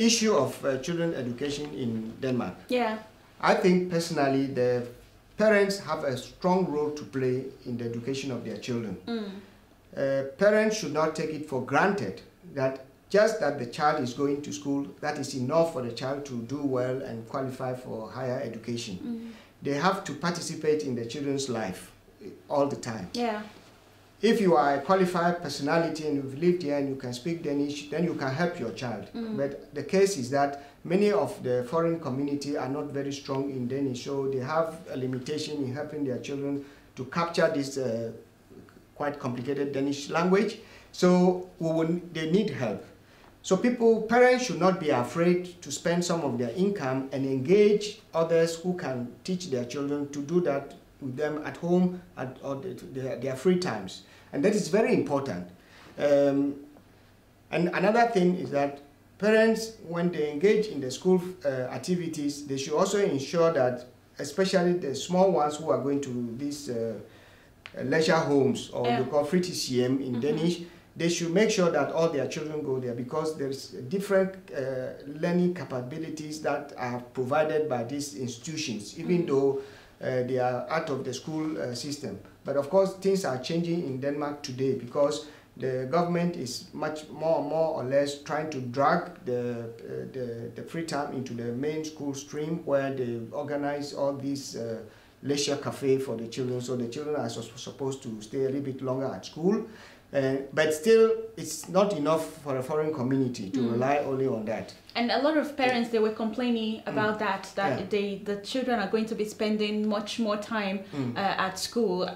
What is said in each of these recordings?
the issue of children education in Denmark. Yeah. I think personally the parents have a strong role to play in the education of their children. Parents should not take it for granted that just that the child is going to school, that is enough for the child to do well and qualify for higher education. They have to participate in the children's life all the time. Yeah. If you are a qualified personality and you've lived here and you can speak Danish, then you can help your child. But the case is that many of the foreign community are not very strong in Danish, so they have a limitation in helping their children to capture this quite complicated Danish language. So they need help. So parents should not be afraid to spend some of their income and engage others who can teach their children to do that with them at home or their free times. And that is very important. And another thing is that parents, when they engage in the school activities, they should also ensure that, especially the small ones who are going to these leisure homes, or we call fritidshjem in Danish, they should make sure that all their children go there, because there's different learning capabilities that are provided by these institutions, even though they are out of the school system. But of course, things are changing in Denmark today, because the government is much more or less trying to drag the free time into the main school stream, where they organize all these leisure cafe for the children. So the children are supposed to stay a little bit longer at school. But still, it's not enough for a foreign community to rely only on that. And a lot of parents, they were complaining about that the children are going to be spending much more time at school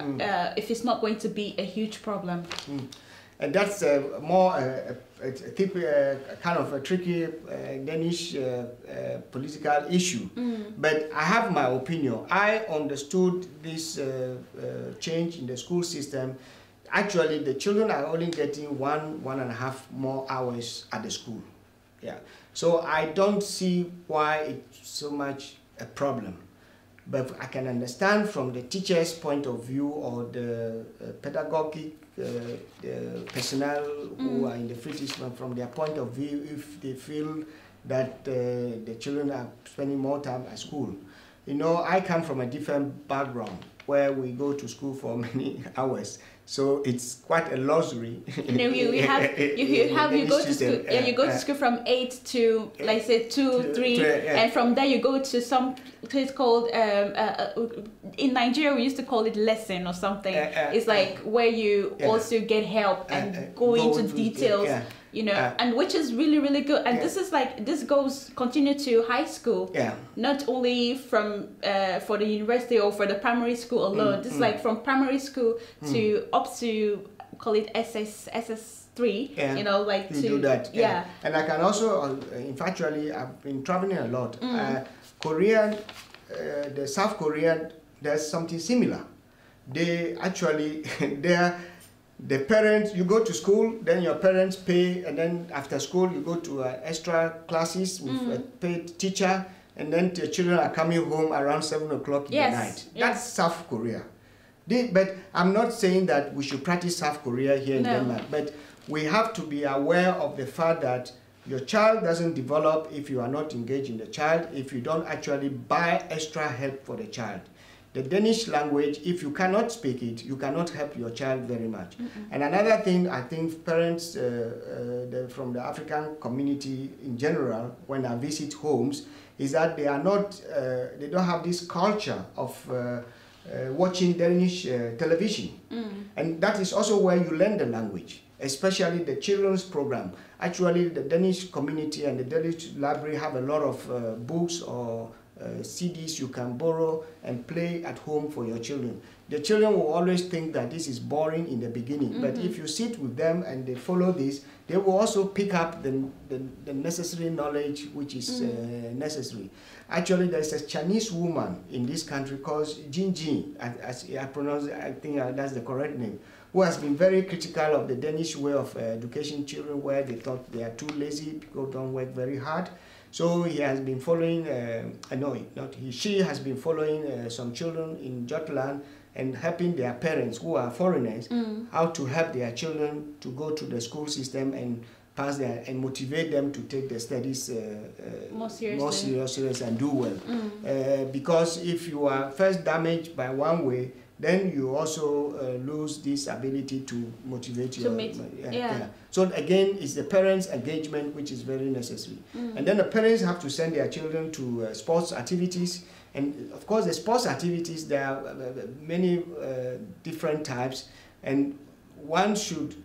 if it's not going to be a huge problem. And that's more a kind of a tricky Danish political issue. But I have my opinion. I understood this change in the school system. Actually, the children are only getting 1.5 more hours at the school. Yeah. So I don't see why it's so much a problem. But I can understand from the teacher's point of view, or the pedagogic personnel who are in the free system, from their point of view, if they feel that the children are spending more time at school. You know, I come from a different background, where we go to school for many hours. So it's quite a luxury. You know, you go to school. Yeah, you go to school from 8 to, like say 2, 3, and from there you go to some place called in Nigeria we used to call it lesson or something. It's like where you also get help and go into details. You know, and which is really, really good. And this is like, this goes continue to high school, not only from for the university or for the primary school alone. This is like from primary school to up to, call it SS3, you know, like to do that. And I can also, in fact, I've been traveling a lot. Korea, the South Korea, there's something similar. They actually, the parents, you go to school, then your parents pay, and then after school you go to extra classes with a paid teacher, and then the children are coming home around 7 o'clock in the night. That's South Korea. But I'm not saying that we should practice South Korea here in Denmark, but we have to be aware of the fact that your child doesn't develop if you are not engaged in the child, if you don't actually buy extra help for the child. The Danish language, if you cannot speak it, you cannot help your child very much. And another thing, I think parents from the African community in general, when I visit homes, is that they are not, they don't have this culture of watching Danish television. And that is also where you learn the language, especially the children's program. Actually, the Danish community and the Danish library have a lot of books or CDs you can borrow and play at home for your children. The children will always think that this is boring in the beginning, but if you sit with them and they follow this, they will also pick up the necessary knowledge which is necessary. Actually, there's a Chinese woman in this country called Jin Jin, as I pronounce it, I think that's the correct name, who has been very critical of the Danish way of education children, where they thought they are too lazy, people don't work very hard. So he has been following, she has been following some children in Jutland and helping their parents who are foreigners how to help their children to go to the school system and pass there and motivate them to take the studies more serious and do well. Because if you are first damaged by one way, then you also lose this ability to motivate you. So again, it's the parents' engagement which is very necessary. And then the parents have to send their children to sports activities. And of course, the sports activities, there are many different types. And one should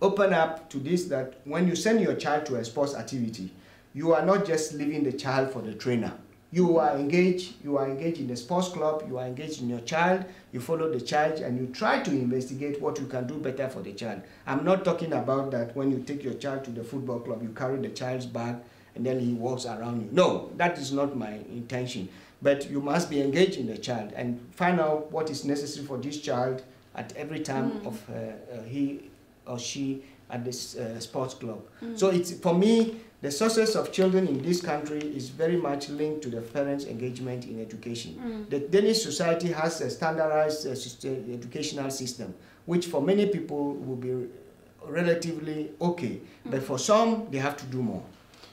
open up to this, that when you send your child to a sports activity, you are not just leaving the child for the trainer. You are engaged in the sports club, you are engaged in your child, you follow the child, and you try to investigate what you can do better for the child. I'm not talking about that when you take your child to the football club, you carry the child's bag and then he walks around you. No, that is not my intention. But you must be engaged in the child and find out what is necessary for this child at every time of he or she at this sports club. So it's, for me, the success of children in this country is very much linked to the parents' engagement in education. The Danish society has a standardized educational system, which for many people will be relatively okay, but for some, they have to do more.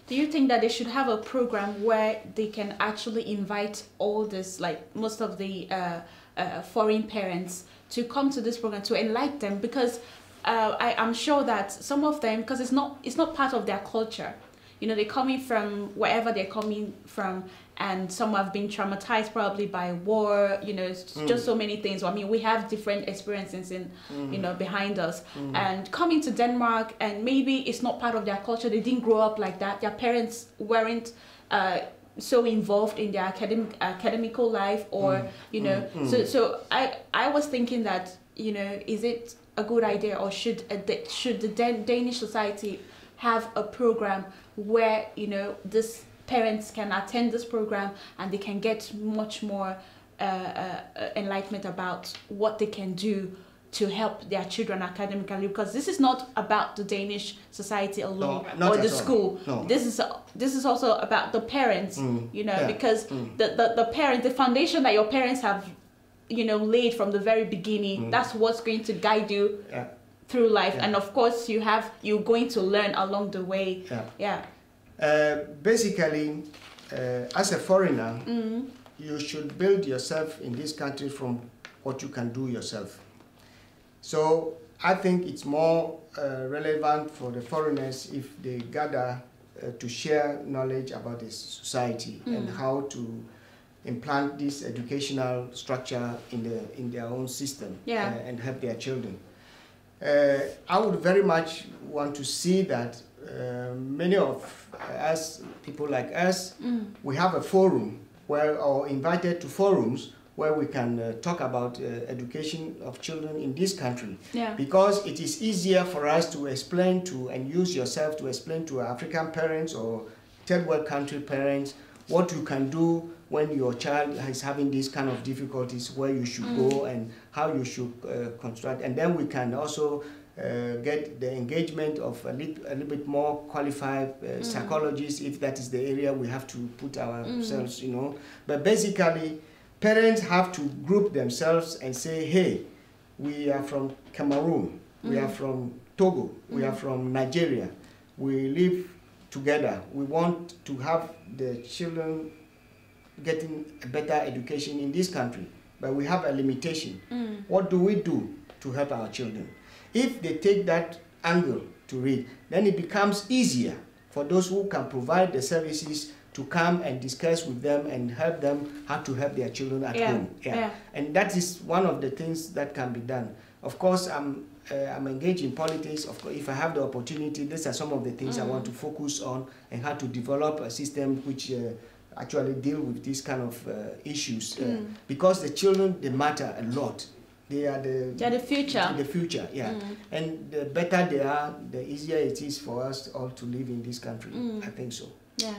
Do you think that they should have a program where they can actually invite all this, like most of the foreign parents, to come to this program to enlighten them? Because I'm sure that some of them, because it's not part of their culture. You know, they're coming from wherever they're coming from, and some have been traumatized probably by war, you know, just so many things. I mean, we have different experiences in, you know, behind us. And coming to Denmark, and maybe it's not part of their culture, they didn't grow up like that, their parents weren't so involved in their academical life, or, you know, so I was thinking that, you know, is it a good idea, or should the Danish society have a program where, you know, these parents can attend this program and they can get much more enlightenment about what they can do to help their children academically? Because this is not about the Danish society alone, or the school. No. This is also about the parents, you know, because the parents, the foundation that your parents have, you know, laid from the very beginning, that's what's going to guide you through life. And of course you're going to learn along the way. Basically, as a foreigner, you should build yourself in this country from what you can do yourself. So I think it's more relevant for the foreigners if they gather to share knowledge about this society and how to implant this educational structure in their own system and help their children. I would very much want to see that many of us, people like us, we have a forum where, or invited to forums where we can talk about education of children in this country. Because it is easier for us to explain to, and use yourself to explain to African parents or third world country parents what you can do when your child is having these kind of difficulties, where you should go and how you should construct. And then we can also get the engagement of a little bit more qualified psychologists, if that is the area we have to put ourselves, you know. But basically, parents have to group themselves and say, hey, we are from Cameroon, we are from Togo, we are from Nigeria, we live together. We want to have the children getting a better education in this country, but we have a limitation. What do we do to help our children? If they take that angle to read, then it becomes easier for those who can provide the services to come and discuss with them and help them how to help their children at home. And that is one of the things that can be done. Of course, I'm engaged in politics. Of course, if I have the opportunity, these are some of the things I want to focus on, and how to develop a system which actually deal with these kind of issues. Because the children, they matter a lot. They are the future. The future, And the better they are, the easier it is for us all to live in this country. I think so.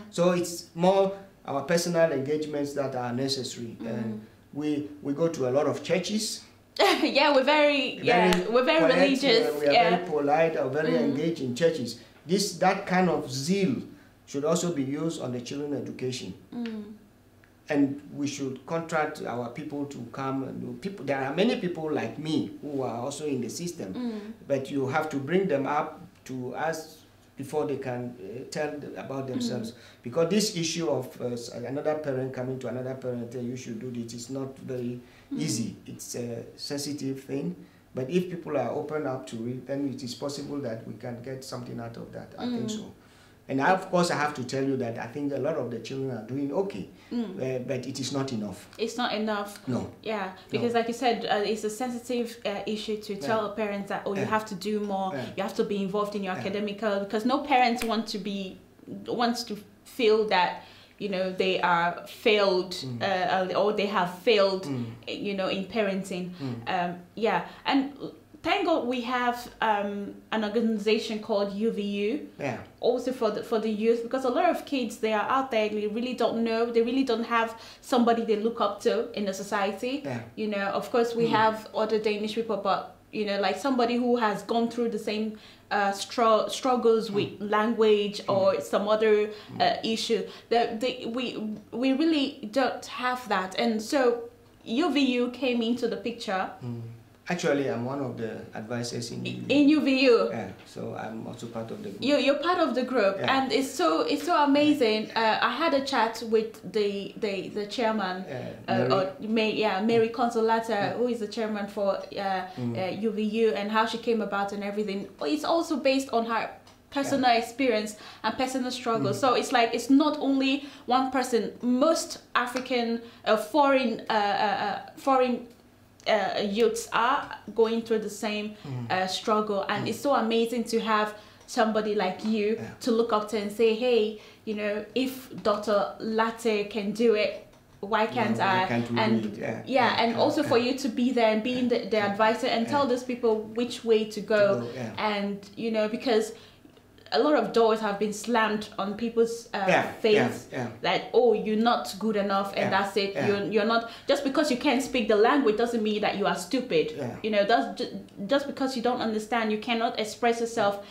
So it's more our personal engagements that are necessary. And we go to a lot of churches. We're very religious. We are very polite, or very engaged in churches. That kind of zeal should also be used on the children education. And we should contract our people to come and do people. There are many people like me who are also in the system, but you have to bring them up to us before they can tell about themselves. Because this issue of another parent coming to another parent and you should do this is not very easy. It's a sensitive thing. But if people are open up to it, then it is possible that we can get something out of that. I think so. And of course, I have to tell you that I think a lot of the children are doing okay, but it is not enough. It's not enough. No. Yeah, because like you said, it's a sensitive issue to tell parents that, you have to do more, you have to be involved in your academical, because no parents wants to feel that, you know, they are failed or they have failed, you know, in parenting. Yeah, and thank God we have an organization called UVU, also for the youth, because a lot of kids, they are out there, they really don't know, they really don't have somebody they look up to in the society. You know, of course we have other Danish people, but you know, like somebody who has gone through the same struggles with language or some other issue, that we really don't have that. And so UVU came into the picture. Actually, I'm one of the advisors in UVU. In UVU. Yeah, so I'm also part of the group. You're part of the group, and it's so amazing. I had a chat with the chairman, Mary Consolata, who is the chairman for UVU, and how she came about and everything. It's also based on her personal experience and personal struggle. So it's like, it's not only one person. Most African foreign youths are going through the same struggle, and it's so amazing to have somebody like you to look up to and say, hey, you know, if Dr. Lartey can do it, why can't I? And also for you to be there and being the advisor and tell those people which way to go. And you know, because a lot of doors have been slammed on people's face, that, oh, you're not good enough, and that's it. You're not, just because you can't speak the language doesn't mean that you are stupid. You know, that's just because you don't understand, you cannot express yourself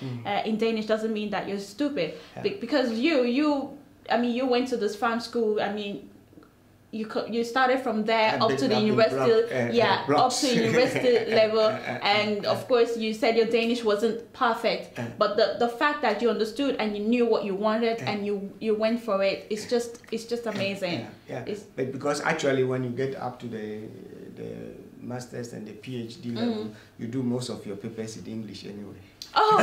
in Danish doesn't mean that you're stupid. Because you went to this farm school. I mean, you started from there up to the university, up to university level, and of course you said your Danish wasn't perfect, but the fact that you understood and you knew what you wanted and you went for it, it's just amazing. But because actually when you get up to the master's and the PhD level, you do most of your papers in English anyway. Oh.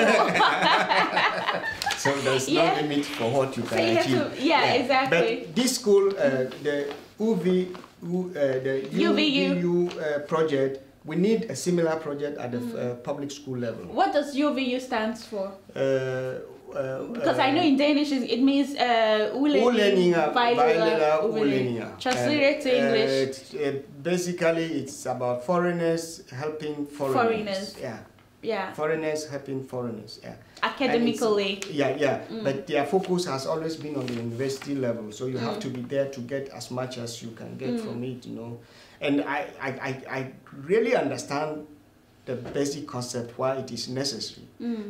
So there's no limit for what you can achieve. Exactly. But this school, the UVU project, we need a similar project at the public school level. What does UVU stands for? Because I know in Danish it means translated to English. Basically, it's about foreigners helping foreigners. Foreigners helping foreigners. Academically. But their focus has always been on the university level, so you have to be there to get as much as you can get from it, you know. And I really understand the basic concept why it is necessary.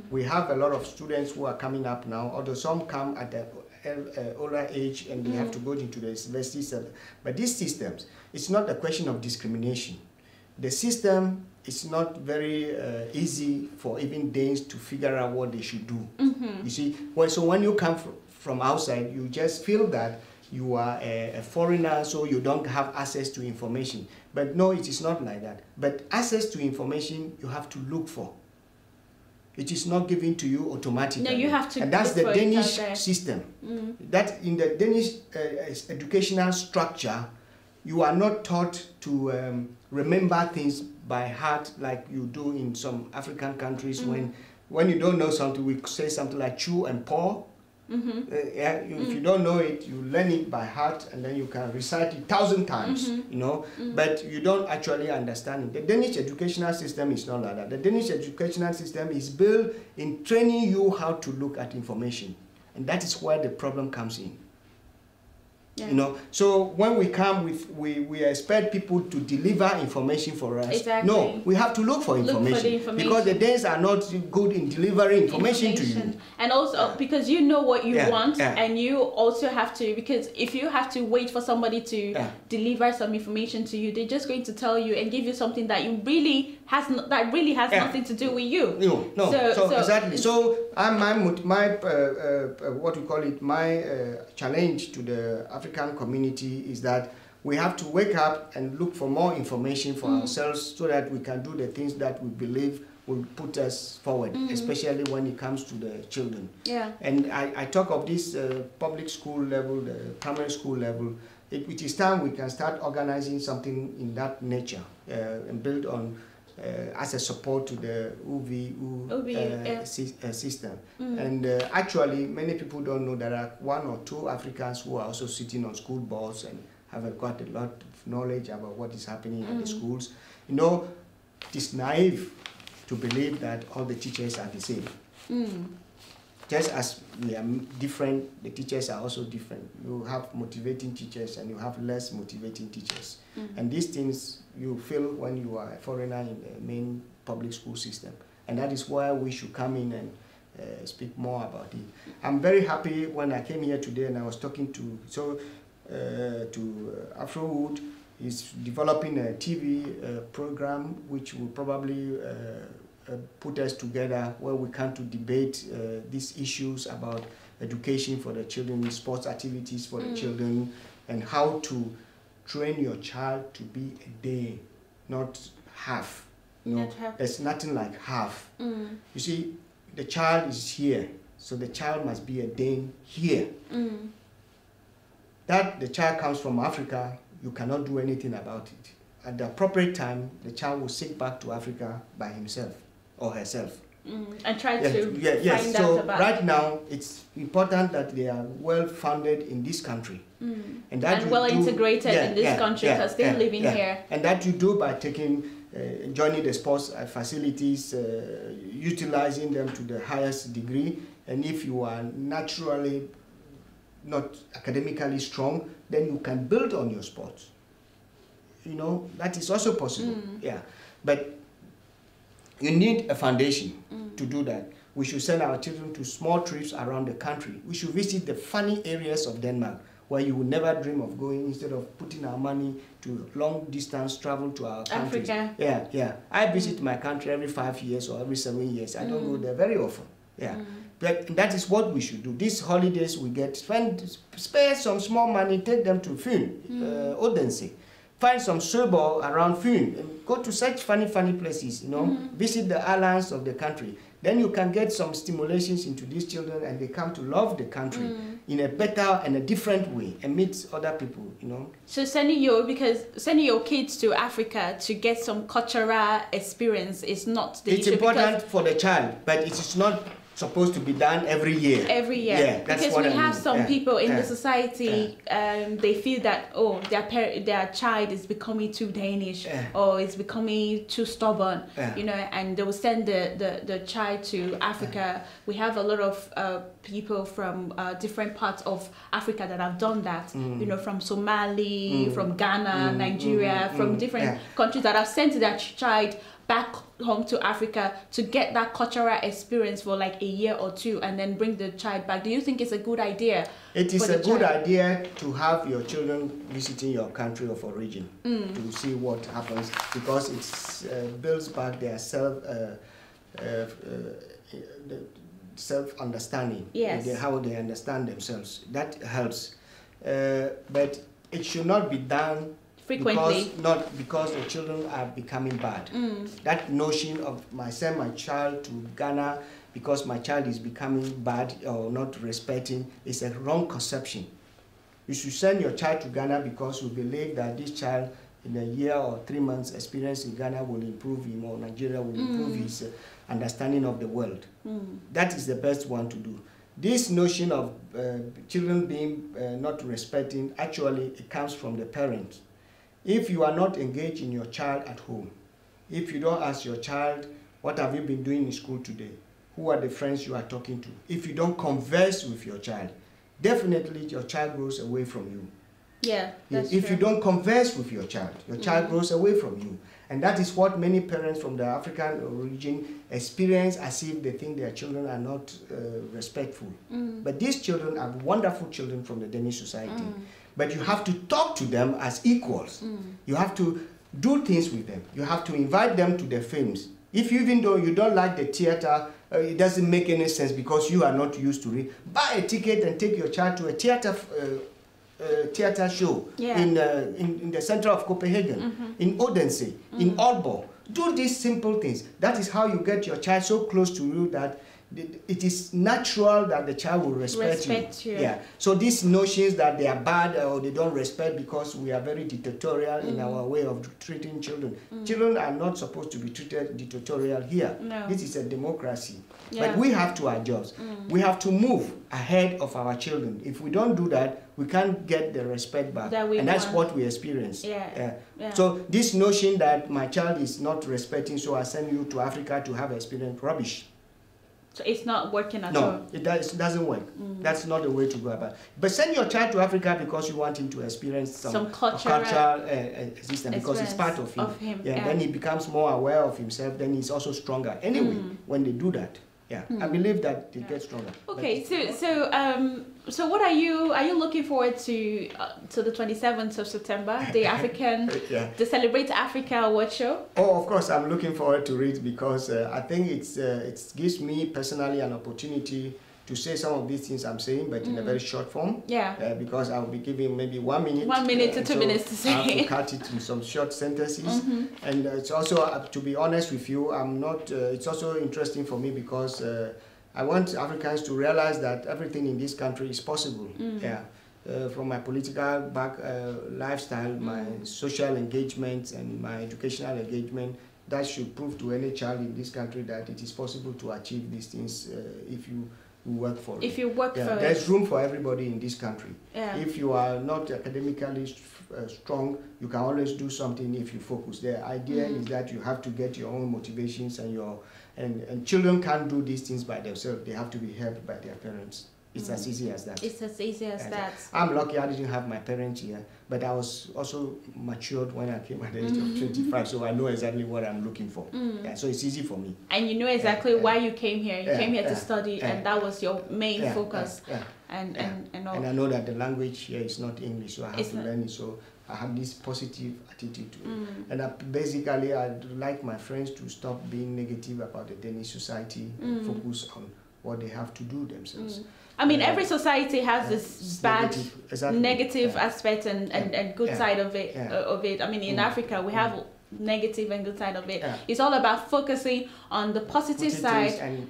We have a lot of students who are coming up now, although some come at the older age and they have to go into the university center. But these systems, it's not a question of discrimination. The system is not very easy for even Danes to figure out what they should do. You see, so when you come from outside, you just feel that you are a foreigner, so you don't have access to information. But no, it is not like that. But access to information, you have to look for. It is not given to you automatically. No, you have to. And that's the Danish system. That in the Danish educational structure, you are not taught to remember things by heart like you do in some African countries. When you don't know something, we say something like chew and paw. If you don't know it, you learn it by heart and then you can recite it 1,000 times, you know, but you don't actually understand it. The Danish educational system is not like that. The Danish educational system is built in training you how to look at information, and that is where the problem comes in. Yeah. You know, so when we come with, we expect people to deliver information for us. Exactly. No, we have to look for information, because the Danes are not good in delivering information to you. And also because you know what you want, yeah. and you also have to, because if you have to wait for somebody to deliver some information to you, they're just going to tell you and give you something that you really has nothing to do with you. No. So exactly. So my what we call it, my challenge to the African community is that we have to wake up and look for more information for ourselves, so that we can do the things that we believe will put us forward, especially when it comes to the children. Yeah. And I talk of this public school level, the primary school level. It is time we can start organizing something in that nature and build on as a support to the UV system. And actually, many people don't know there are 1 or 2 Africans who are also sitting on school boards and have got a lot of knowledge about what is happening at the schools. You know, it is naive to believe that all the teachers are the same. Just as we are different, the teachers are also different. You have motivating teachers and you have less motivating teachers. And these things you feel when you are a foreigner in the main public school system. And that is why we should come in and speak more about it. I'm very happy when I came here today and I was talking to Afrowood. Is developing a TV program which will probably put us together, where we come to debate these issues about education for the children, sports activities for the children, and how to train your child to be a Dane, not half. You know, there's nothing like half. You see, the child is here, so the child must be a Dane here. That the child comes from Africa, you cannot do anything about it. At the appropriate time, the child will sink back to Africa by himself or herself. And try to find so out about right now, it's important that they are well founded in this country. And that well integrated in this country, because they're living here. And that you do by taking, joining the sports facilities, utilizing them to the highest degree. And if you are naturally not academically strong, then you can build on your sports. You know, that is also possible. But you need a foundation to do that. We should send our children to small trips around the country. We should visit the funny areas of Denmark where you would never dream of going, instead of putting our money to long distance travel to our countries. Africa. I visit my country every 5 years or every 7 years. I don't go there very often. But that is what we should do. These holidays we get, spare some small money, take them to Fyn, Odense. Find some suburb around Fyn and go to such funny places, you know, visit the islands of the country. Then you can get some stimulations into these children, and they come to love the country in a better and a different way, and meet other people, you know. So sending your kids to Africa to get some cultural experience is not the issue. It's important for the child, but it is not supposed to be done every year. That's because we have some people in the society, they feel that their child is becoming too Danish or is becoming too stubborn, you know, and they will send the child to Africa. We have a lot of people from different parts of Africa that have done that, you know, from Somali, from Ghana, Nigeria, from different countries that have sent their child back home to Africa to get that cultural experience for like a year or 2, and then bring the child back. Do you think it's a good idea? It is a good idea to have your children visiting your country of origin to see what happens, because it builds back their self-understanding, how they understand themselves. That helps, but it should not be done frequently, because the children are becoming bad. That notion of send my child to Ghana because my child is becoming bad or not respecting is a wrong conception. You should send your child to Ghana because we believe that this child in a year or 3 months experience in Ghana will improve him, or Nigeria will improve his understanding of the world. That is the best one to do. This notion of children being not respecting, actually it comes from the parents. If you are not engaged in your child at home, if you don't ask your child, what have you been doing in school today? Who are the friends you are talking to? If you don't converse with your child, definitely your child goes away from you. Yeah, that's if true. you don't converse with your child grows away from you. And that is what many parents from the African origin experience, as if they think their children are not respectful. But these children are wonderful children from the Danish society. But you have to talk to them as equals. You have to do things with them. You have to invite them to the films. Even though you don't like the theater, it doesn't make any sense because you are not used to it. Buy a ticket and take your child to a theater show in the center of Copenhagen, in Odense, in Aalborg. Do these simple things. That is how you get your child so close to you that it is natural that the child will respect you. Yeah. So these notions that they are bad or they don't respect because we are very dictatorial in our way of treating children. Children are not supposed to be treated dictatorial here. No. This is a democracy. Yeah. But we have to adjust. We have to move ahead of our children. If we don't do that, we can't get the respect back. And that's what we experience. Yeah. So this notion that my child is not respecting, so I send you to Africa to have experience, rubbish. So it's not working at all? No, it doesn't work. That's not the way to go about it. But send your child to Africa because you want him to experience some cultural system, because it's part of him. Yeah. Then he becomes more aware of himself, then he's also stronger. Anyway, when they do that, I believe that they get stronger. Okay, so what are you looking forward to the 27th of September, the African, the Celebrate Africa Award Show? Oh, of course, I'm looking forward to it because I think it gives me personally an opportunity to say some of these things I'm saying, but in a very short form. Yeah. Because I'll be giving maybe 1 minute. 1 minute to 2 minutes to say. I have to cut it in some short sentences. And it's also, to be honest with you, I'm not. It's also interesting for me because I want Africans to realize that everything in this country is possible. From my political lifestyle, my social engagement, and my educational engagement, that should prove to any child in this country that it is possible to achieve these things if you work for it. If you work for it. There's room for everybody in this country. If you are not academically strong, you can always do something if you focus. The idea is that you have to get your own motivations, and children can't do these things by themselves. They have to be helped by their parents. It's as easy as that. It's as easy as that. I'm lucky I didn't have my parents here, but I was also matured when I came at the age of 25, so I know exactly what I'm looking for. So it's easy for me. And you know exactly why you came here. You came here to study, and that was your main focus. And all. And I know that the language here is not English, so I have to learn it. So I have this positive attitude to it. And basically, I'd like my friends to stop being negative about the Danish society and focus on what they have to do themselves. I mean, every society has this bad, negative aspect and good side of it. I mean, in Africa, we have negative and good side of it. It's all about focusing on the positive side and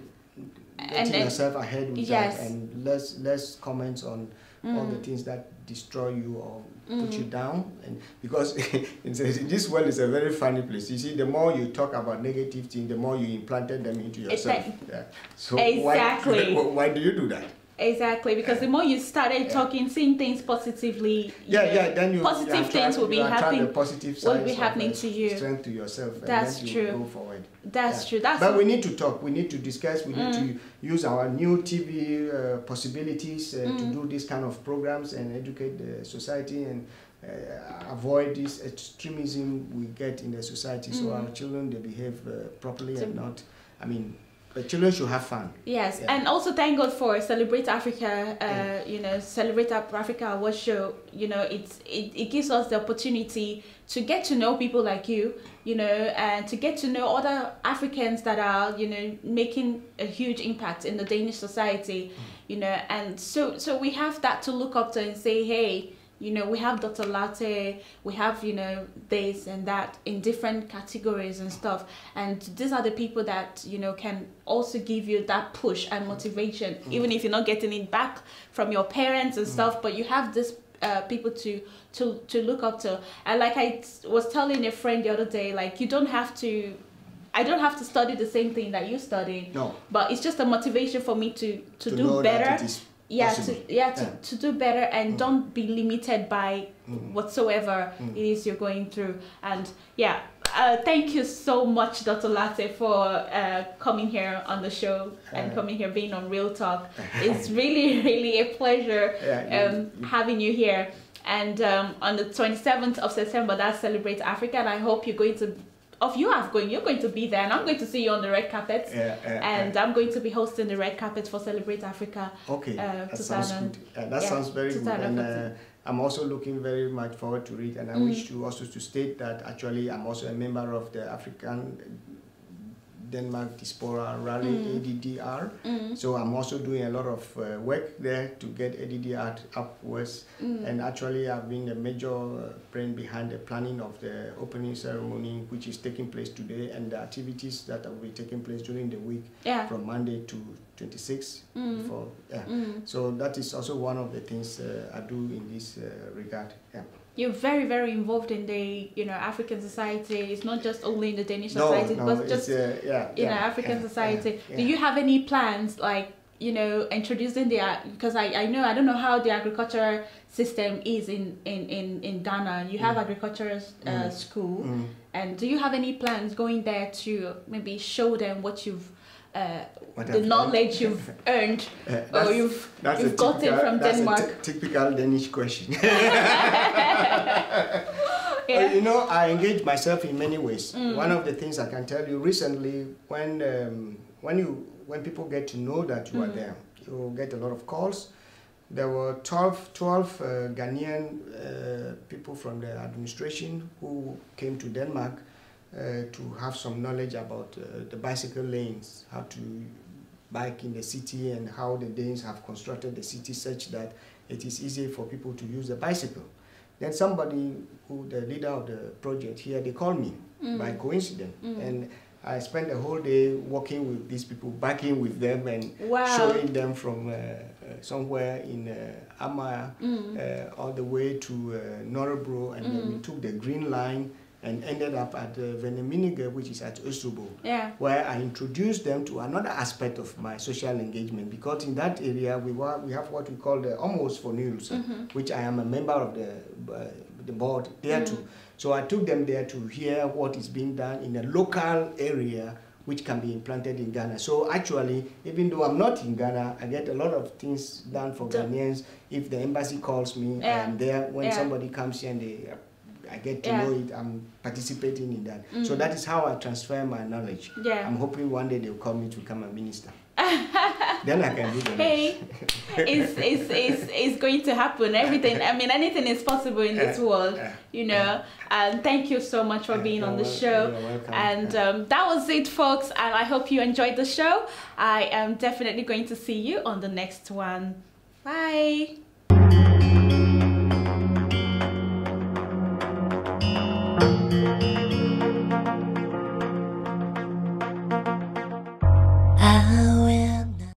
getting yourself ahead with that, and less comments on all the things that destroy you or put you down. And because this world is a very funny place. You see, the more you talk about negative things, the more you implanted them into yourself. So why do you do that? Exactly, because the more you started talking, seeing things positively, then positive things will be happening. Will be happening to you. Strength to yourself. That's and then true. You go forward. That's true. But we need to talk. We need to discuss. We need to use our new TV possibilities to do these kind of programs and educate the society and avoid this extremism we get in the society. So our children, they behave properly and not. I mean. But children should have fun. Yes, and also thank God for Celebrate Africa. Celebrate Africa Award Show. You know, it gives us the opportunity to get to know people like you. You know, and to get to know other Africans that are making a huge impact in the Danish society. You know, and so we have that to look up to and say, hey. We have Dr. Lartey, we have, this and that in different categories and stuff. And these are the people that, can also give you that push and motivation, even if you're not getting it back from your parents and stuff, but you have this people to look up to. And like I was telling a friend the other day, like I don't have to study the same thing that you study. No. But it's just a motivation for me to do better. To do better and don't be limited by whatsoever it is you're going through. And thank you so much, Dr. Lartey, for coming here on the show and coming here, being on Real Talk. It's really, really a pleasure having you here. And on the 27th of September, that's Celebrate Africa. And I hope you're going to, you're going to be there, and I'm going to see you on the red carpet. And I'm going to be hosting the red carpet for Celebrate Africa. Okay, that sounds good. That sounds very good. And I'm also looking very much forward to it. And I wish to also to state that actually I'm also a member of the African Denmark Diaspora Rally, ADDR. So I'm also doing a lot of work there to get ADDR upwards. And actually I've been a major brain behind the planning of the opening ceremony, which is taking place today, and the activities that will be taking place during the week from Monday to 26. So that is also one of the things I do in this regard. You're very, very involved in the, African society. It's not just only in the Danish society, but just, African society. Do you have any plans, like, introducing because I don't know how the agriculture system is in Ghana. You have agriculture school. And do you have any plans going there to maybe show them what you've, the knowledge you've earned or you've gotten from Denmark? That's a typical Danish question. I engage myself in many ways. One of the things I can tell you recently, when people get to know that you are there, you get a lot of calls. There were 12 Ghanaian people from the administration who came to Denmark to have some knowledge about the bicycle lanes, how to bike in the city, and how the Danes have constructed the city such that it is easy for people to use the bicycle. Then somebody, the leader of the project here, they called me by coincidence. And I spent the whole day working with these people, biking with them, and showing them from somewhere in Amaya all the way to Norrebro, and then we took the Green Line and ended up at Veneminige, which is at Ostrobo, where I introduced them to another aspect of my social engagement, because in that area we have what we call the Almost for News, which I am a member of the board there too. So I took them there to hear what is being done in a local area which can be implanted in Ghana. So actually, even though I'm not in Ghana, I get a lot of things done for Ghanaians. If the embassy calls me, I am there. When somebody comes here and I get to know it, I'm participating in that. So that is how I transfer my knowledge. I'm hoping one day they'll call me to become a minister. Then I can do the it's going to happen. Everything, anything is possible in this world, And thank you so much for being on the show. You're welcome. And that was it, folks. And I hope you enjoyed the show. I am definitely going to see you on the next one. Bye.